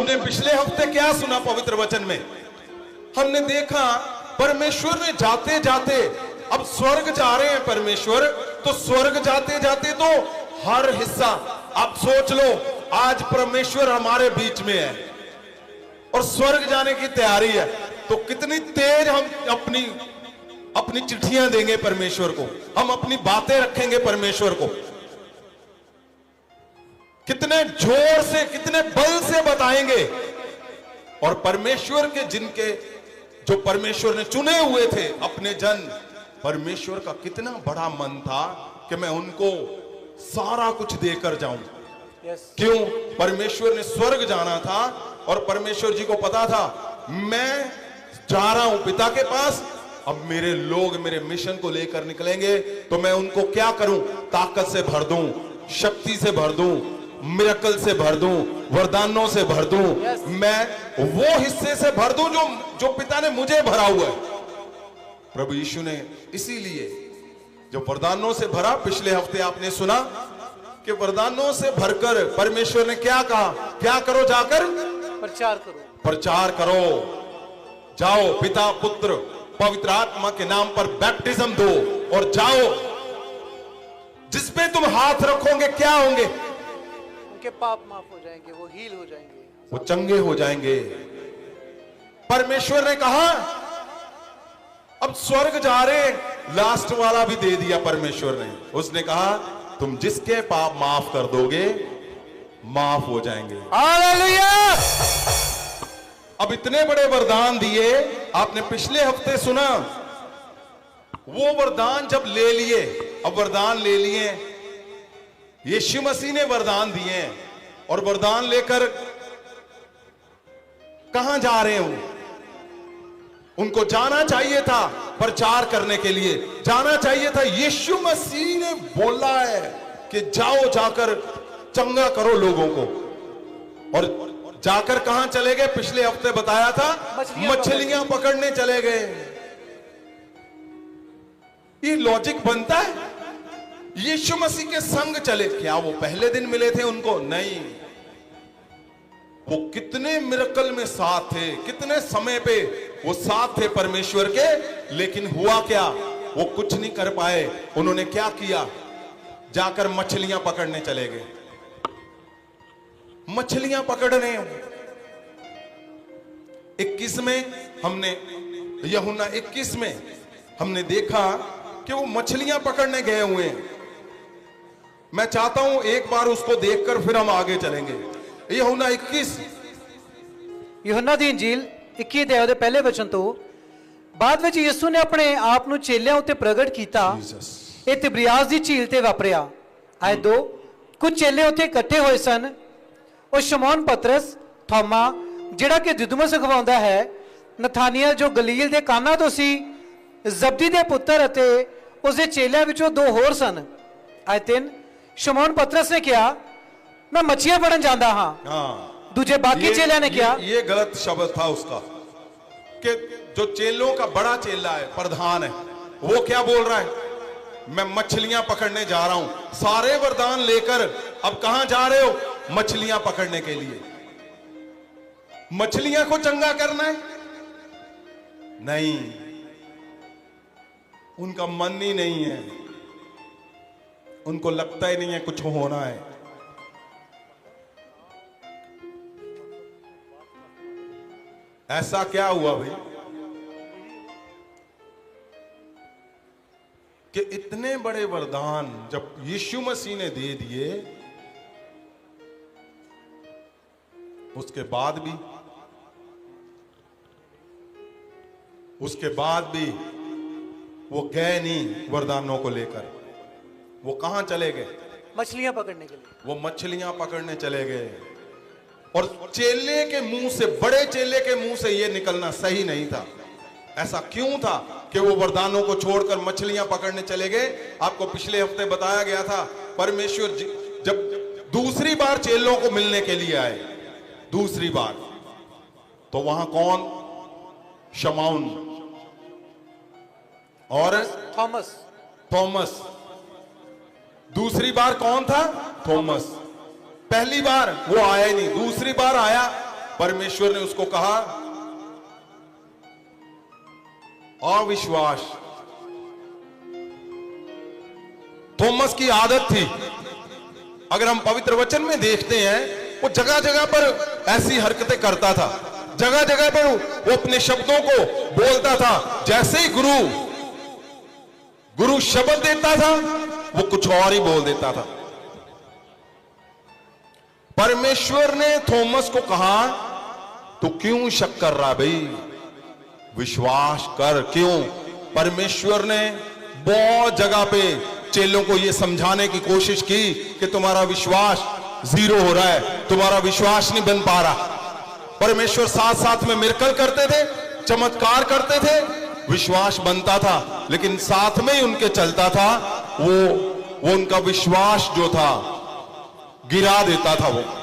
हमने पिछले हफ्ते क्या सुना पवित्र वचन में? हमने देखा परमेश्वर ने जाते जाते, अब स्वर्ग जा रहे हैं परमेश्वर, तो स्वर्ग जाते जाते तो हर हिस्सा, आप सोच लो आज परमेश्वर हमारे बीच में है और स्वर्ग जाने की तैयारी है, तो कितनी तेज हम अपनी चिट्ठियां देंगे परमेश्वर को, हम अपनी बातें रखेंगे परमेश्वर को, कितने जोर से, कितने बल से बताएंगे। और परमेश्वर के जिनके, जो परमेश्वर ने चुने हुए थे अपने जन, परमेश्वर का कितना बड़ा मन था कि मैं उनको सारा कुछ देकर जाऊं। क्यों? परमेश्वर ने स्वर्ग जाना था और परमेश्वर जी को पता था मैं जा रहा हूं पिता के पास, अब मेरे लोग मेरे मिशन को लेकर निकलेंगे तो मैं उनको क्या करूं? ताकत से भर दूं, शक्ति से भर दूं, मिरेकल से भर दूं, वरदानों से भर दूं, मैं वो हिस्से से भर दूं जो पिता ने मुझे भरा हुआ है। प्रभु यीशु ने इसीलिए जो वरदानों से भरा, पिछले हफ्ते आपने सुना कि वरदानों से भरकर परमेश्वर ने क्या कहा? क्या करो? जाकर प्रचार करो, प्रचार करो, जाओ पिता पुत्र पवित्र आत्मा के नाम पर बैप्टिज्म दो और जाओ, जिस पे तुम हाथ रखोगे क्या होंगे? उनके पाप माफ हो जाएंगे, वो हील हो जाएंगे, वो चंगे हो जाएंगे। परमेश्वर ने कहा अब स्वर्ग जा रहे, लास्ट वाला भी दे दिया परमेश्वर ने। उसने कहा तुम जिसके पाप माफ कर दोगे माफ हो जाएंगे। हालेलुया। अब इतने बड़े वरदान दिए, आपने पिछले हफ्ते सुना, वो वरदान जब ले लिए, अब वरदान ले लिए, यीशु मसीह ने वरदान दिए और वरदान लेकर कहां जा रहे हैं? उनको जाना चाहिए था प्रचार करने के लिए, जाना चाहिए था। यीशु मसीह ने बोला है कि जाओ, जाकर चंगा करो लोगों को, और जाकर कहां चले गए? पिछले हफ्ते बताया था मछलियां पकड़ने चले गए। ये लॉजिक बनता है? यीशु मसीह के संग चले, क्या वो पहले दिन मिले थे उनको? नहीं, वो कितने मिरेकल में साथ थे, कितने समय पे वो साथ थे परमेश्वर के, लेकिन हुआ क्या? वो कुछ नहीं कर पाए। उन्होंने क्या किया? जाकर मछलियां पकड़ने चले गए, मछलियां पकड़ने। 21 में हमने, यूहन्ना 21 में हमने देखा कि वो मछलियां पकड़ने गए हुए हैं। मैं चाहता हूं एक बार उसको देखकर फिर हम आगे चलेंगे। यूहन्ना 21, यूहन्ना दी इंजील 21 अध्याय ਦੇ ਪਹਿਲੇ ਵਚਨ ਤੋਂ ਬਾਅਦ ਵਿੱਚ ਯਿਸੂ ਨੇ ਆਪਣੇ ਆਪ ਨੂੰ ਚੇਲਿਆਂ ਉੱਤੇ ਪ੍ਰਗਟ ਕੀਤਾ। ਇਹ ਤਿਬਰਿਆਸ ਦੀ ਝੀਲ ਤੇ ਵਾਪਰਿਆ। ਆਏ 2 ਕੁਝ ਚੇਲੇ ਉੱਥੇ ਇਕੱਠੇ ਹੋਏ ਸਨ। ਉਹ ਸ਼ਮੌਨ ਪਤਰਸ, ਥੋਮਾ ਜਿਹੜਾ ਕਿ ਦਿਦੁਮਸ ਅਖਵਾਉਂਦਾ ਹੈ, ਨਥਾਨੀਅਲ ਜੋ ਗਲੀਲ ਦੇ ਕਾਨਾ ਤੋਂ ਸੀ, ਜ਼ਬਦੀ ਦੇ ਪੁੱਤਰ ਅਤੇ ਉਸਦੇ ਚੇਲਿਆਂ ਵਿੱਚੋਂ 2 ਹੋਰ ਸਨ। ਆਏ 3 ਸ਼ਮੌਨ ਪਤਰਸ ਨੇ ਕਿਹਾ मैं मछलियां पकड़न जाता हाँ। दूजे बाकी चेले ने क्या? ये गलत शब्द था उसका, कि जो चेलों का बड़ा चेला है, प्रधान है, वो क्या बोल रहा है? मैं मछलियां पकड़ने जा रहा हूं। सारे वरदान लेकर अब कहां जा रहे हो? मछलियां पकड़ने के लिए। मछलियां को चंगा करना है? नहीं, उनका मन ही नहीं है, उनको लगता ही नहीं है कुछ होना है। ऐसा क्या हुआ भाई कि इतने बड़े वरदान जब यीशु मसीह ने दे दिए, उसके बाद भी वो गए नहीं वरदानों को लेकर। वो कहां चले गए? मछलियां पकड़ने के लिए। वो मछलियां पकड़ने चले गए। और चेले के मुंह से, बड़े चेले के मुंह से ये निकलना सही नहीं था। ऐसा क्यों था कि वो वरदानों को छोड़कर मछलियां पकड़ने चले गए? आपको पिछले हफ्ते बताया गया था, परमेश्वर जब दूसरी बार चेलों को मिलने के लिए आए, दूसरी बार, तो वहां कौन? शमौन और थॉमस। दूसरी बार कौन था? थॉमस। पहली बार वो आया ही नहीं, दूसरी बार आया, परमेश्वर ने उसको कहा अविश्वास। थॉमस की आदत थी, अगर हम पवित्र वचन में देखते हैं, वो जगह जगह पर ऐसी हरकतें करता था, जगह जगह पर वो अपने शब्दों को बोलता था। जैसे ही गुरु शब्द देता था, वो कुछ और ही बोल देता था। परमेश्वर ने थॉमस को कहा, तू क्यों शक कर रहा भाई, विश्वास कर। क्यों? परमेश्वर ने बहुत जगह पे चेलों को यह समझाने की कोशिश की कि तुम्हारा विश्वास जीरो हो रहा है, तुम्हारा विश्वास नहीं बन पा रहा। परमेश्वर साथ साथ में मिरेकल करते थे, चमत्कार करते थे, विश्वास बनता था, लेकिन साथ में ही उनके चलता था, वो उनका विश्वास जो था गिरा देता था वो।